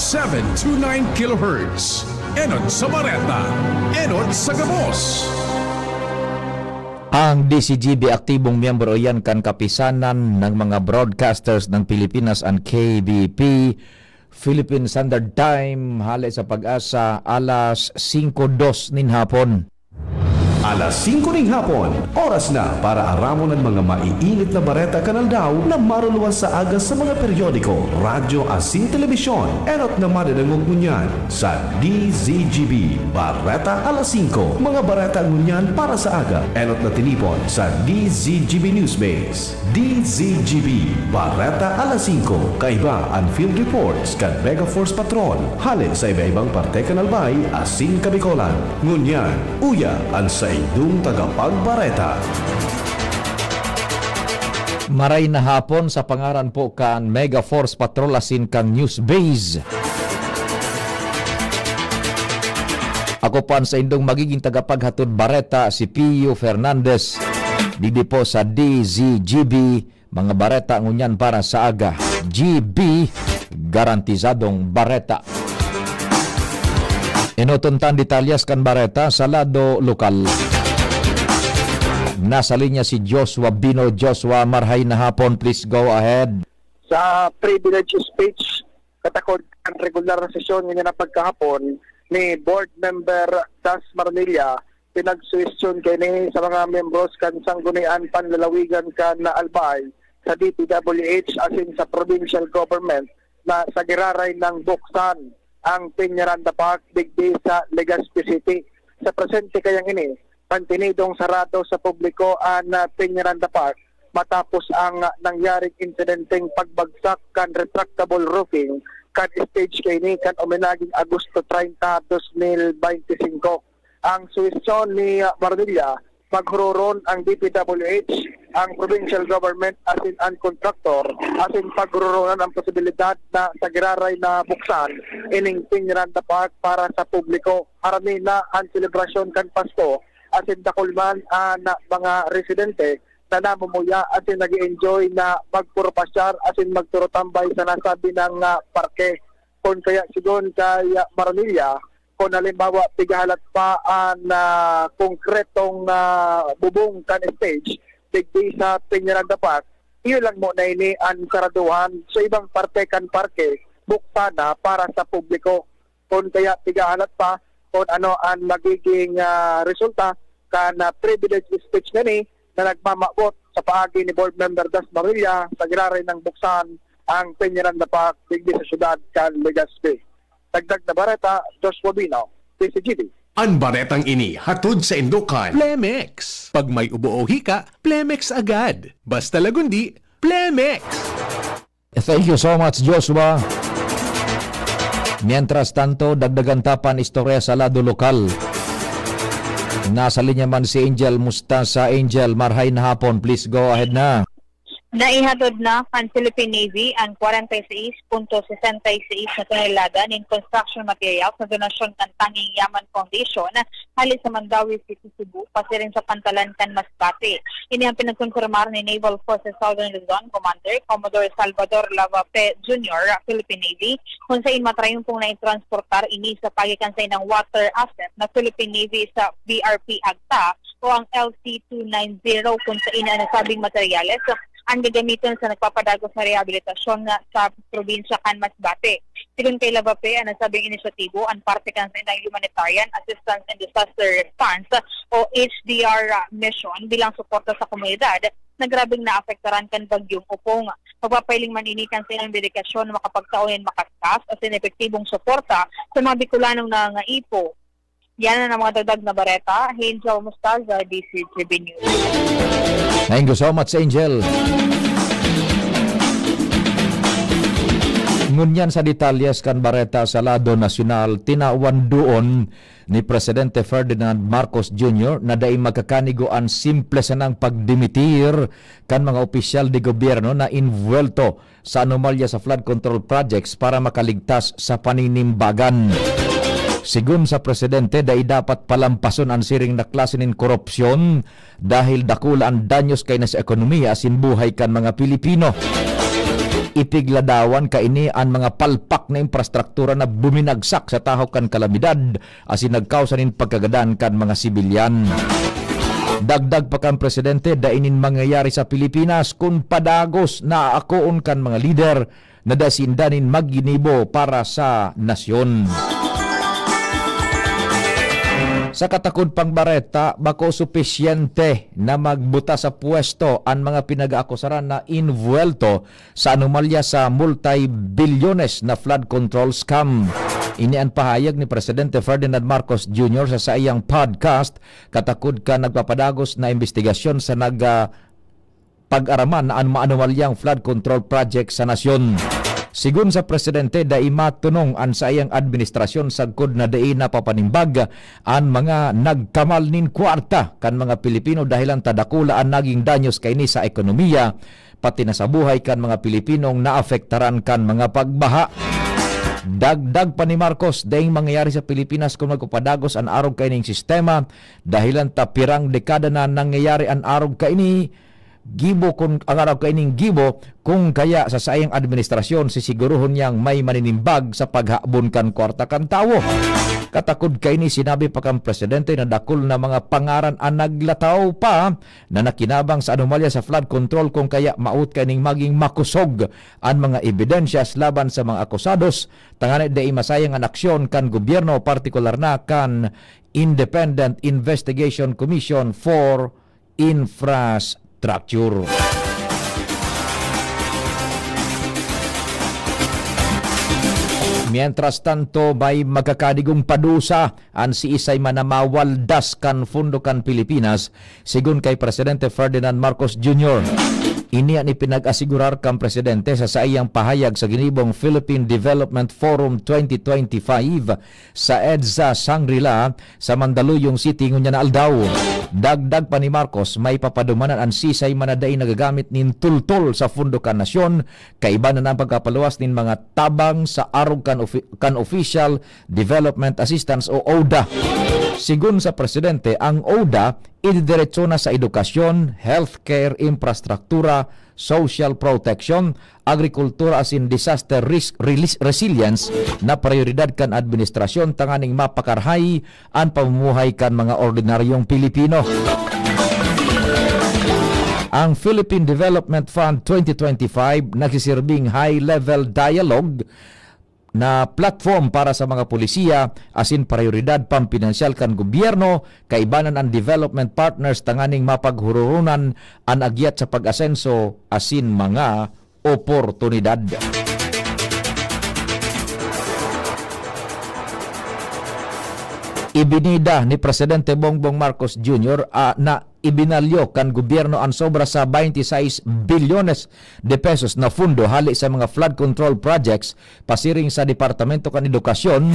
729 kHz. Enod sa Bareta, Enod sa Gabos. Ang DCGB aktibong miyembro yan kan kapisanan ng mga broadcasters ng Pilipinas ang KBP, Philippine Standard Time, hali sa Pag-asa, alas 5:02 nin hapon. Alas 5 ng hapon, oras na para aramon ang mga maiinit na bareta kanal daw na maruluan sa agas sa mga periodiko, radyo asin telebisyon. Erot na madadangog ngunyan sa DZGB Bareta alas 5. Mga bareta ngunyan para sa aga. Erot na tinipon sa DZGB Newsbase. DZGB Bareta alas 5. Kaiba ang field reports kan Mega Force Patrol. Hali sa iba-ibang parte kanalbay asin kabikolan. Ngunyan, uya ang sa idong tagapagbareta. Maray na hapon sa pangaran po kan Mega Force Patrol asin kang News Base. Ako pan sa indong magiging tagapaghatod bareta si Pio Fernandez. Didi po sa DZGB, mga bareta ngunyan para sa aga. GB, garantizadong bareta. Inutuntan detalyas kan bareta sa lado lokal. Nasa linya si Joshua Bino. Joshua, marhay na hapon. Please go ahead. Sa privilege speech, katakod ang regular na sesyon ngayon na pagkahapon ni Board Member Das Marmilla, pinagsuwestiyon kini sa mga membros kan sanggunian panlalawigan kan na albay sa DPWH asin sa provincial government na sa giraray ng buksan ang Peñaranda Park digdi sa Legazpi City. Sa presente kayang ini, pantinidong sarado sa publiko ang Peñaranda Park matapos ang nangyaring insidenteng pagbagsak kan retractable roofing kan stage kini kan uminaging Agosto 30, 2025. Ang suwestyon ni Marvilla, maghuroron ang DPWH, ang provincial government asin ang contractor, asin paghuroron ang posibilidad na sa giraray na buksan ining Peñaranda Park para sa publiko. Harami na ang selebrasyon kan Pasko asin dakulman na mga residente na namumuya asin nag-enjoy na magpurpasyar asin magturotambay sa nasabi ng parke. Kung kaya sigon kay Marmilla, kung halimbawa pigahalat pa ang konkretong bubong kan stage digdi sa Peñaranda Park, iyon lang mo na ini ang saraduhan sa ibang parte kan parke buksan na para sa publiko. Kung kaya pigahalat pa kung ano ang magiging resulta kan privilege speech na ni na nagmamabot sa paagi ni Board Member Das Marmilla sa giraray ng buksan ang Peñaranda Park digdi sa syudad kan Legazpi. Dagdag na bareta, Joshua Bino, PCGD. Ang baretang ini hatod sa Indukan. Plemex. Pag may ubo o hika, Plemex agad. Basta lagundi, Plemex. Thank you so much, Joshua. Mientras tanto, dagdagan tapan istorya sa lado lokal. Nasa linya man si Angel Mustasa. Angel, marhay na hapon. Please go ahead na. Naihatod na ang Philippine Navy ang 46.66 na tonelada ng construction materials na donasyon ng Tanging Yaman Foundation hali sa Mandawi City, Cebu, pati rin sa Pantalan kan Masbate. Ini ang pinagkonfirmar ni Naval Forces Southern Luzon Commander Commodore Salvador Lavape Jr., Philippine Navy, kung saan matrayon pong na-transportar ini sa pagikan sa ng water asset na Philippine Navy sa BRP Agta o ang LC-290 kung saan ang nasabing materyales ang gagamitin sa nagpapadagos na rehabilitasyon sa probinsya kan Masbate. Sigun kay Lavape, ang nasabing inisyatibo ang parte kan sa Humanitarian Assistance and Disaster Response o HDR mission bilang suporta sa komunidad na grabing naapektaran kan bagyong Upong. Magpapailing maninikan sa ilang dedikasyon na makapagtaunin makaskas at epektibong suporta sa mga Bicolanong nangaipo. Yan na mga dagdag na bareta. Angel Mustaza, DCGB News. Thank you so much, Angel. Ngunyan sa detalyes kan bareta sa lado nasyonal, tinawan doon ni Presidente Ferdinand Marcos Jr. na dai magkakanigo ang simple sanang pagdimitir kan mga opisyal de gobyerno na invuelto sa anomalya sa flood control projects para makaligtas sa paninimbagan. Sigun sa presidente, dahil dapat palampason ang siring na klase ng korupsyon dahil dakula ang danyos kay na sa ekonomiya asin buhay kan mga Pilipino. Ipigladawan kaini ang mga palpak na infrastruktura na buminagsak sa tahok kan kalamidad asin nagkausanin pagkagadan kan mga sibilyan. Dagdag pa kan presidente, dainin mangyayari sa Pilipinas kung padagos na akoon kan mga lider na dasindanin magginibo para sa nasyon. Sa katakod pang Bareta, bako supisyente na magbuta sa pwesto ang mga pinag-aakusaran na invuelto sa anomalya sa multi-bilyones na flood control scam. Ini ang pahayag ni Presidente Ferdinand Marcos Jr. sa iyang podcast, katakod ka nagpapadagos na investigasyon sa pag-araman na anomalyang flood control project sa nasyon. Sigun sa presidente, dai matunong an sa iyang administrasyon sagkod na dai napapanimbag ang mga nagkamal nin kwarta kan mga Pilipino dahilan tadakula ang naging danyos kaini sa ekonomiya pati na sa buhay kan mga Pilipinong naafektaran kan mga pagbaha. Dagdag pa ni Marcos, daing mangyayari sa Pilipinas kung magpapadagos ang arog kaining sistema dahilan tapirang dekada na nangyayari ang arog kaini gibo kung ang araw kaining gibo kung kaya sa sayang administrasyon sisiguruhon niyang may maninimbag sa paghabon kan kwarta kan tawo. Katakod kaini sinabi pa kang presidente na dakol na mga pangaran ang naglataw pa na nakinabang sa anomalya sa flood control kung kaya maut kaining maging makusog ang mga ebidensyas laban sa mga akusados tangani dai masayang ang aksyon kan gobyerno partikular na kan Independent Investigation Commission for Infrastructure. Mientras tanto, may magkakadigong padusa ang si Isay manamawaldas kan fundo kan Pilipinas sigun kay Presidente Ferdinand Marcos Jr. Ini ang ipinag-asigurar kang presidente sa saiyang pahayag sa ginibong Philippine Development Forum 2025 sa EDSA Shangri-La sa Mandaluyong City ngunya na aldaw. Dagdag pa ni Marcos, may papadumanan ang sisay manaday nagagamit nin tultol sa fundo kan nasyon kaiba na ang pagkapaluwas nin mga tabang sa arog kan Official Development Assistance o ODA. Sigun sa presidente, ang ODA ididiretso na sa edukasyon, healthcare, infrastruktura, social protection, agrikultura as in disaster risk resilience na prioridad kan administrasyon tanganing mapakarhay ang pamumuhay kan mga ordinaryong Pilipino. Ang Philippine Development Fund 2025 nagsisirbing high-level dialogue na platform para sa mga polisiya asin prioridad pampinansyal kan gobyerno kaibanan ang development partners tanganing mapaghururunan ang agyat sa pag-asenso asin mga oportunidad. Ibinida ni Presidente Bongbong Marcos Jr. Na ibinalyo kan gobyerno ang sobra sa 26 bilyones de pesos na fundo hali sa mga flood control projects pasiring sa Departamento kan Edukasyon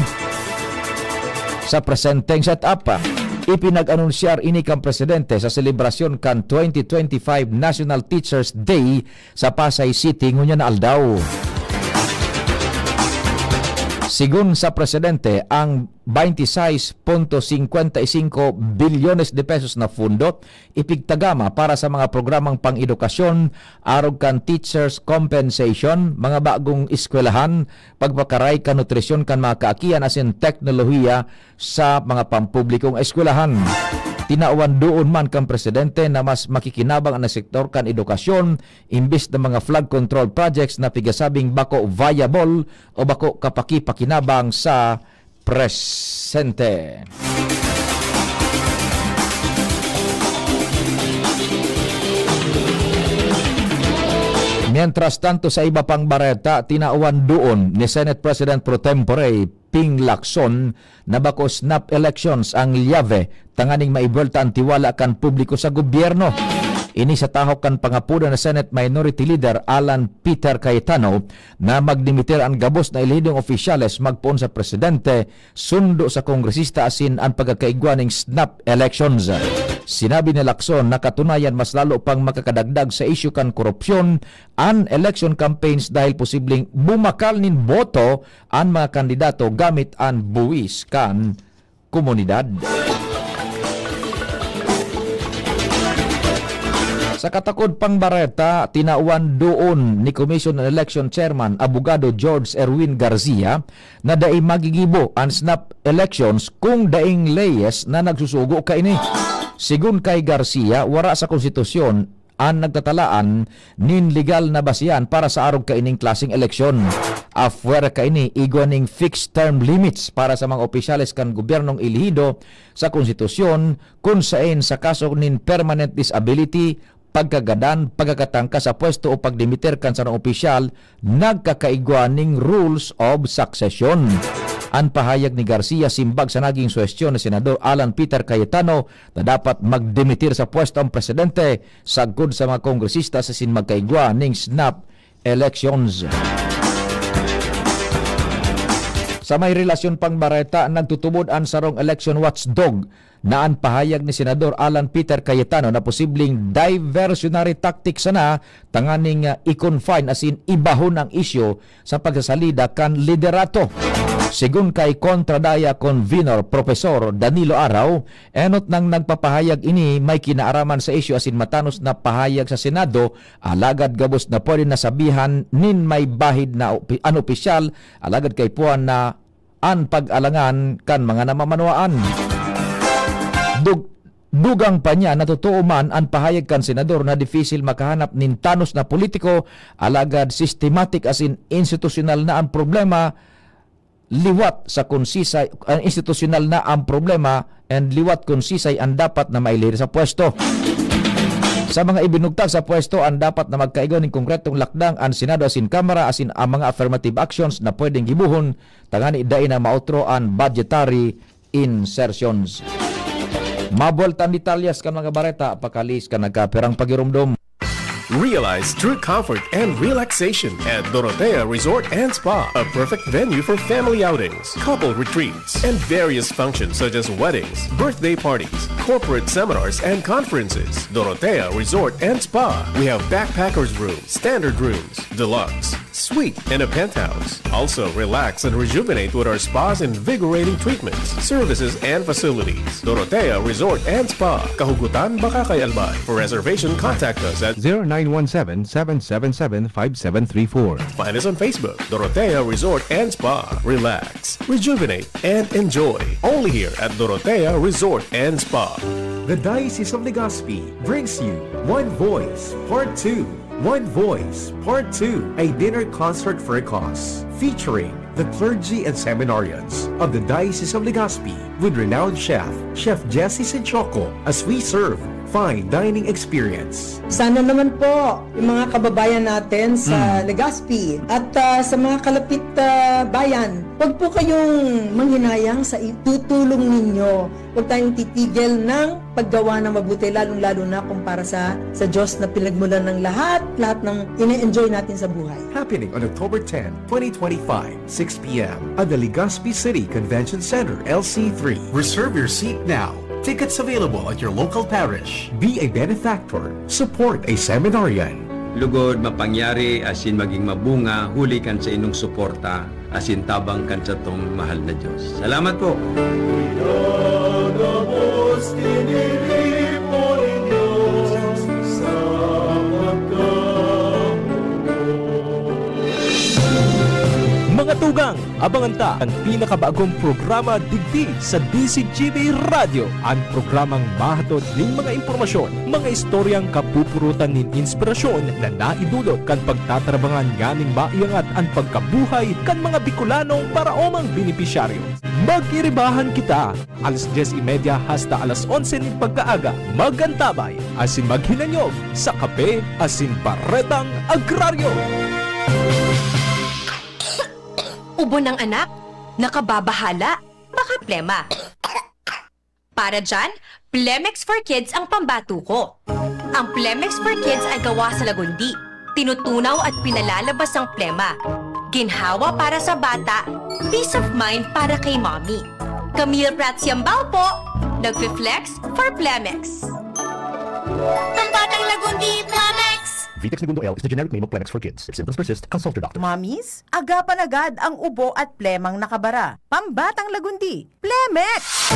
sa presenteng setup. Ipinag-anunsyar ini kan presidente sa selebrasyon kan 2025 National Teachers Day sa Pasay City ngunya na aldaw. Sigun sa presidente, ang 26.55 bilyones de pesos na fundo ipigtagama para sa mga programang pang-edukasyon, arog kan teachers compensation, mga bagong eskwelahan, pagpakaray kan nutrisyon kan mga kaakian asin teknolohiya sa mga pampublikong eskwelahan. Tinauan doon man kang presidente na mas makikinabang ang sektor kan edukasyon imbis na mga flood control projects na pigasabing bako viable o bako kapaki-pakinabang sa presente. Mientras tanto sa iba pang bareta, tinauan doon ni Senate President Pro Tempore Ping Lacson na bako snap elections ang liyave tanganing maibuelta ang tiwala kan publiko sa gobyerno. Ini sa tahok kan pangapuda na Senate Minority Leader Alan Peter Cayetano na magdimitir ang gabos na ilihidong opisyales magpoon sa presidente sundo sa kongresista asin ang pagkakaigwa ng snap elections. Sinabi ni Lacson na katunayan mas lalo pang makakadagdag sa issue kan korupsyon ang election campaigns dahil posibleng bumakal nin boto ang mga kandidato gamit ang buwis kan komunidad. Sa katakod pang bareta, tinauan doon ni Commission on Election Chairman Abogado George Erwin Garcia na daing magigibo ang snap elections kung daing leyes na nagsusugo kaini. Sigun kay Garcia, wara sa konstitusyon ang nagtatalaan nin legal na basihan para sa arog kaining klaseng eleksyon. Afuera kaini igwaning fixed term limits para sa mga opisyales kan gobyernong ilihido sa konstitusyon kung saan sa kaso nin permanent disability, pagkagadan, pagkakatangka sa pwesto o pagdimiter kan sa opisyal, nagkakaigwaning rules of succession. Ang pahayag ni Garcia simbag sa naging suwestyon ni Senador Alan Peter Cayetano na dapat magdimitir sa pwesto ang presidente sagkod sa mga kongresista sa sinmagkaigwa ning snap elections. Sa may relasyon pang bareta, nagtutubod ang sarong election watchdog na ang pahayag ni Senador Alan Peter Cayetano na posibleng diversionary tactics na tanganing i-confine as in ibahon ang isyo sa pagsasalida kan liderato. Sigun kay kontradaya convenor Profesor Danilo Araw, enot nang nagpapahayag ini may kinaaraman sa isyu asin matanos na pahayag sa Senado, alagad gabos na pwede nasabihan nin may bahid na anopisyal, alagad kay puan na an pag-alangan kan mga namamanwaan. Dugang pa niya na totoo man ang pahayag kan senador na difisil makahanap nin tanos na politiko, alagad systematic as in institutional na ang problema, liwat sa konsisay institutional na ang problema and liwat konsisay ang dapat na mailiri sa pwesto. Sa mga ibinugtag sa pwesto ang dapat na magkaigo ng konkretong lakdang ang Senado asin Kamara asin ang mga affirmative actions na pwedeng gibuhon tangani dai na mautro ang budgetary insertions. Mabueltan detalyas kan mga bareta pakalis kan nagkaperang pagirumdom. Realize true comfort and relaxation at Dorotea Resort and Spa, a perfect venue for family outings, couple retreats, and various functions such as weddings, birthday parties, corporate seminars, and conferences. Dorotea Resort and Spa. We have backpackers rooms, standard rooms, deluxe, suite, and a penthouse. Also, relax and rejuvenate with our spa's invigorating treatments, services, and facilities. Dorotea Resort and Spa, Kahugutan, Bakakay, Albay. For reservation, contact us at 0917-777-5734. Find us on Facebook, Dorotea Resort and Spa. Relax, rejuvenate, and enjoy. Only here at Dorotea Resort and Spa. The Diocese of Legazpi brings you One Voice Part 2. One Voice Part 2, a dinner concert for a cause, featuring the clergy and seminarians of the Diocese of Legazpi with renowned Chef Jesse Senchoco, as we serve fine dining experience. Sana naman po yung mga kababayan natin sa Legazpi at sa mga kalapit bayan, huwag po kayong manghinayang sa itutulong ninyo. Huwag tayong titigil ng paggawa ng mabuti, lalong-lalo na kumpara sa Diyos na pinagmulan ng lahat ng ine-enjoy natin sa buhay. Happening on October 10, 2025, 6 p.m. at the Legazpi City Convention Center, LC3. Reserve your seat now. Tickets available at your local parish. Be a benefactor. Support a seminarian. Lugod mapangyari asin maging mabunga, huli kan sa inong suporta asin tabang kan sa tong mahal na Diyos. Salamat po. Mga tugang, abangan ta ang pinakabagong programa digdi sa DCGB Radio. Ang programang mahatod ning mga impormasyon, mga istoryang kapupurutan nin inspirasyon na naidulot kan pagtatrabangan ganing maiangat ang pagkabuhay kan mga Bicolanong para omang benepisyaryo. Mag-iribahan kita alas 10:30 hasta alas 11 ning pagkaaga. Magantabay asin maghinanyog sa kape asin baretang agraryo. Ubo ng anak, nakababahala, baka plema. Para dyan, Plemex for Kids ang pambato ko. Ang Plemex for Kids ay gawa sa lagundi. Tinutunaw at pinalalabas ang plema. Ginhawa para sa bata, peace of mind para kay mommy. Camille Prats Yambao po, nagfi-flex for Plemex. Pambatang lagundi, Plemex! Vitex Segundo L is the generic name of Plemex for kids. If symptoms persist, consult your doctor. Mommies, agapan agad ang ubo at plemang nakabara. Pambatang lagundi, Plemex!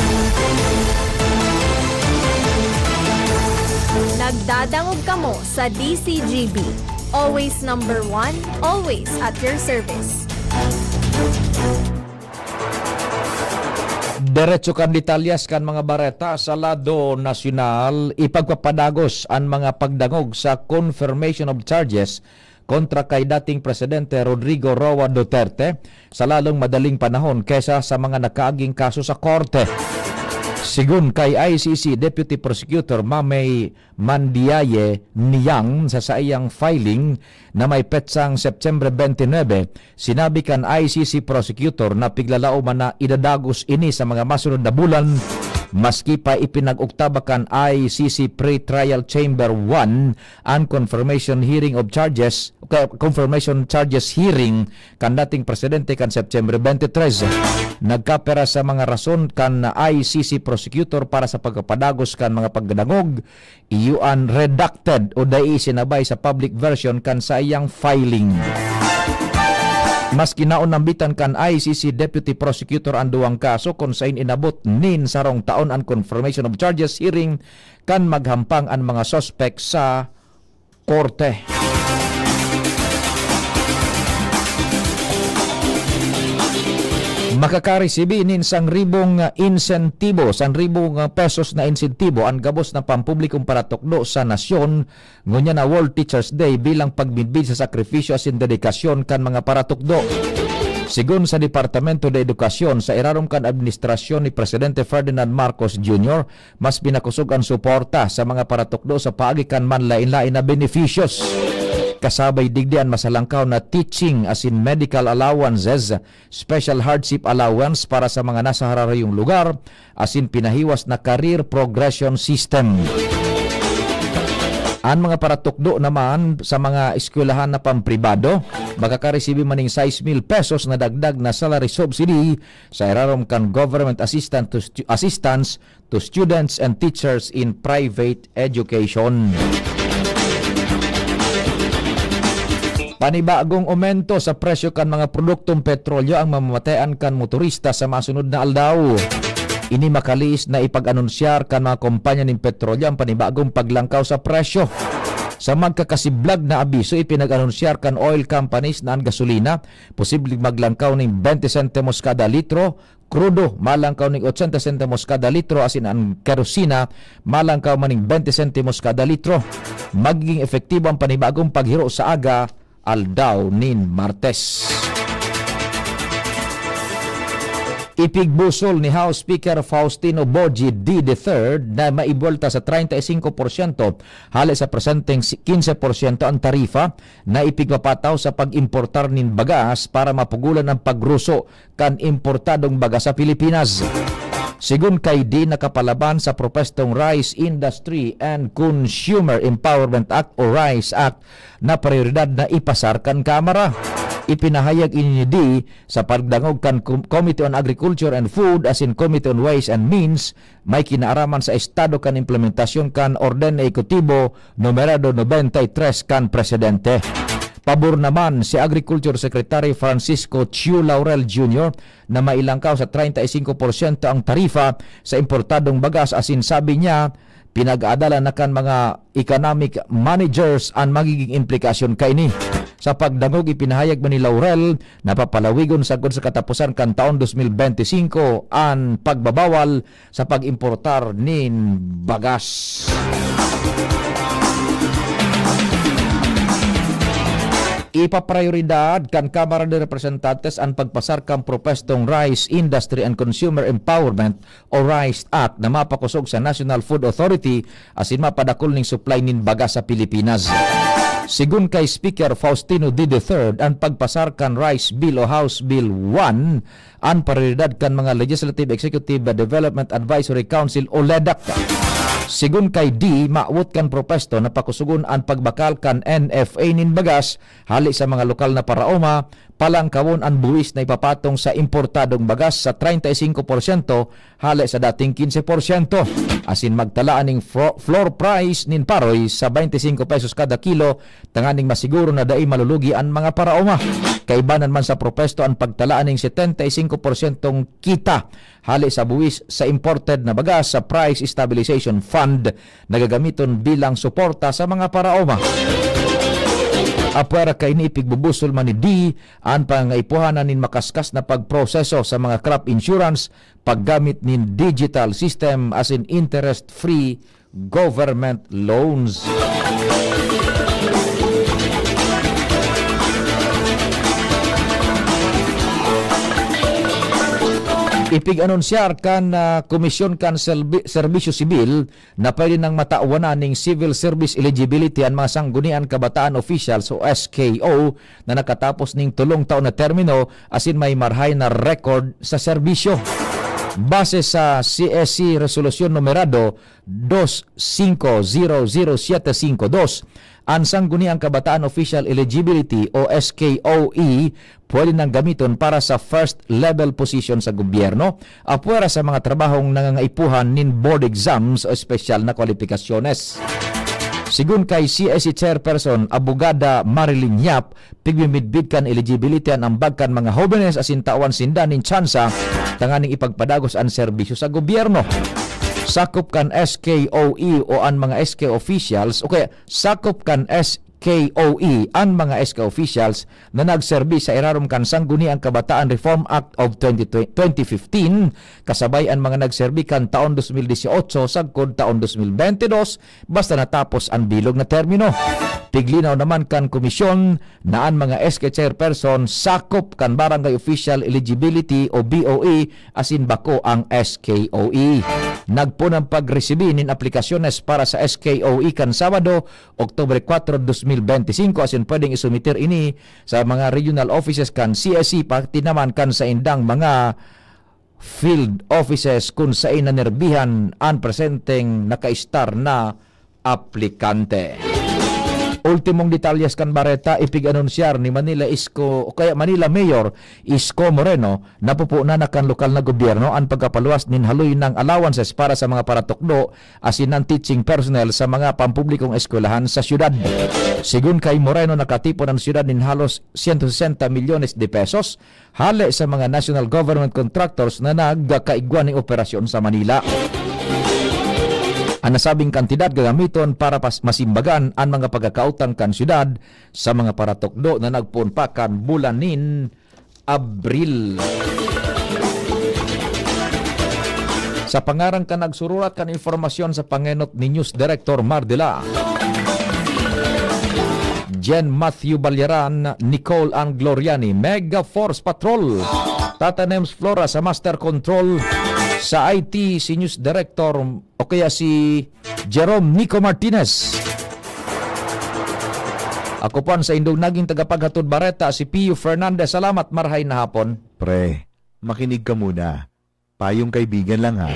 Nagdadangog kamo sa DCGB. Always number one, always at your service. Diretso kan detalyas kan mga bareta sa lado nasyonal, ipagpapadagos ang mga pagdangog sa confirmation of charges kontra kay dating Presidente Rodrigo Roa Duterte sa lalong madaling panahon kesa sa mga nakaaging kaso sa korte. Sigun kay ICC Deputy Prosecutor Mamay Mandiaye Niyang sa iyang filing na may petsang September 29, sinabi kan ICC Prosecutor na piglalao man na idadagos ini sa mga masunod na bulan maski pa ipinag-uktabakan ICC Pre-Trial Chamber 1 ang confirmation charges hearing kan dating presidente kan September 23. Nagkapera sa mga rason kan ICC prosecutor para sa pagpapadagos kan mga pagdangog iyuan redacted o dai sinabay sa public version kan sa iyang filing. Mas kinaunambitan kan ICC Deputy Prosecutor ang duwang kaso kung saan inabot nin sarong taon ang confirmation of charges hearing kan maghampang ang mga sospek sa korte. Makakaresibi nin sang ribong insentibo, sang ribong pesos na insentibo ang gabos na pampublikong paratokdo sa nasyon ngunya na World Teachers Day bilang pagbidbid sa sakripisyo asin dedikasyon kan mga paratokdo. Sigun sa Departamento de Edukasyon sa irarom kan administrasyon ni Presidente Ferdinand Marcos Jr., mas binakusog ang suporta sa mga paratokdo sa paagi kan manlain-lain na beneficios. Kasabay digdian masalangkaw na teaching as in medical allowances, special hardship allowance para sa mga nasa hararayong lugar, as in pinahiwas na career progression system. Ang mga paratokdo naman sa mga eskwelahan na pampribado, makakareceive maning 6,000 pesos na dagdag na salary subsidy sa irarom kan government assistance to students and teachers in private education. Panibagong aumento sa presyo kan mga produktong petrolyo ang mamamatean kan motorista sa masunod na aldaw. Ini makaliis na ipag-anunsyar kan mga kumpanya ng petrolyo ang panibagong paglangkaw sa presyo. Sa magkakasiblag na abiso, ipinag-anunsyar kan oil companies na ang gasolina, posibleng maglangkaw ng 20 centimos kada litro, krudo malangkaw ng 80 centimos kada litro, asin ang kerosina malangkaw maning 20 centimos kada litro. Magiging efektibo ang panibagong paghiro sa aga aldaw nin Martes. Ipigbusol ni House Speaker Faustino Boji D. III na maibuelta sa 35% hali sa presenteng 15% ang tarifa na ipigpapataw sa pag-importar nin bagas para mapugulan ang pagruso kan importadong bagas sa Pilipinas. Sigun kay di nakapalaban sa propestong Rice Industry and Consumer Empowerment Act o RICE Act na prioridad na ipasar kan Kamara. Ipinahayag ini di sa pagdangog kan Committee on Agriculture and Food as in Committee on Ways and Means may kinaaraman sa estado kan implementasyon kan Orden Ejecutivo numerado 93 kan Presidente. Pabor naman si Agriculture Secretary Francisco Chiu Laurel Jr. na mailangkaw sa 35% ang tarifa sa importadong bagas asin sabi niya pinag-aadala na kan mga economic managers ang magiging implikasyon kaini. Sa pagdangog ipinahayag man ni Laurel na papalawigon sagod sa katapusan kan taon 2025 ang pagbabawal sa pag-importar nin bagas. Ipaprioridad kan Kamara de Representantes ang pagpasar kan propestong Rice Industry and Consumer Empowerment o RICE Act na mapakusog sa National Food Authority asin mapadakol ning supply nin bagas sa Pilipinas. Sigun kay Speaker Faustino D. III, ang pagpasar kan Rice Bill o House Bill 1 ang prioridad kan mga Legislative Executive Development Advisory Council o LEDAC. Sigun kay D, maawot kan propesto na pakusugon ang pagbakal kan NFA nin bagas hali sa mga lokal na paraoma, palangkawon ang buwis na ipapatong sa importadong bagas sa 35% hali sa dating 15%. Asin magtalaan ning floor price nin paroy sa 25 pesos kada kilo, tanganing masiguro na dai malulugi ang mga paraoma. Kaibanan man sa propesto ang pagtalaan ng 75% kita hali sa buwis sa imported na bagas sa Price Stabilization Fund na gagamiton bilang suporta sa mga paraoma. Apwera kay ni ipigbubusol man ni D ang pangaipuhanan nin makaskas na pagproseso sa mga crop insurance paggamit nin digital system as in interest-free government loans. Ipig-anonsyar kan komisyon kan serbisyo sibil na pwede nang matauwanan ng civil service eligibility ang mga sanggunian kabataan officials o SKO na nakatapos ng 3 taon na termino asin may marhay na record sa serbisyo. Base sa CSC Resolution Numerado 25000752, ang sangguniang kabataan official eligibility o SKOE pwede nang gamiton para sa first level position sa gobyerno, apwera sa mga trabahong nangangaipuhan nin board exams o espesyal na kwalifikasyones. Sigun kay CSC Chairperson Abogada Marilyn Yap, pigmimidbid kan eligibility ang ambag kan mga jóvenes asin tawan sinda nin tsansa tanganing ipagpadagos ang serbisyo sa gobyerno. Sakop kan SKOE o ang mga SK officials o kaya sakop kan SKOE ang mga SK officials na nagserbi sa irarom kan sangguniang Kabataan Reform Act of 2015 kasabay ang mga nagserbi kan taon 2018 sagkod taon 2022 basta natapos ang bilog na termino. Piglinaw naman kan komisyon na ang mga SK chairperson sakop kan barangay official eligibility o BOE asin bako ang SKOE. Nagpunang pagresibi nin aplikasyones para sa SKOE kan Sabado, Oktubre 4, 2025 asin pwedeng isumitir ini sa mga regional offices kan CSC pati naman kan sa indang mga field offices kung sa inanerbihan ang presenteng nakaistar na aplikante. Ultimong detalyes kan Bareta ipig-anonsyar ni Manila Isko o kaya Manila Mayor Isko Moreno na pupuna na kan lokal na gobyerno ang pagkapaluwas nin haloy ng allowances para sa mga paratukdo asin ng teaching personnel sa mga pampublikong eskwelahan sa syudad. Sigun kay Moreno nakatipon ang syudad nin halos 160 milyones de pesos hale sa mga national government contractors na nagkaigwan ng operasyon sa Manila. Ang nasabing kantidad gagamiton para masimbagan ang mga pagkakautang kan syudad sa mga paratukdo na nagpunpa kan bulan nin Abril. Sa pangarang ka nagsururat kan informasyon sa pangenot ni News Director Mardila, Jen Matthew Balyaran, Nicole Ann Gloriani, Mega Force Patrol, Tata Nems Flora sa Master Control, sa IT si News Director o kaya si Jerome Nico Martinez. Ako po sa indong naging tagapaghatod Bareta si Pio Fernandez. Salamat, marhay na hapon. Pre, makinig ka muna. Payong kaibigan lang ha.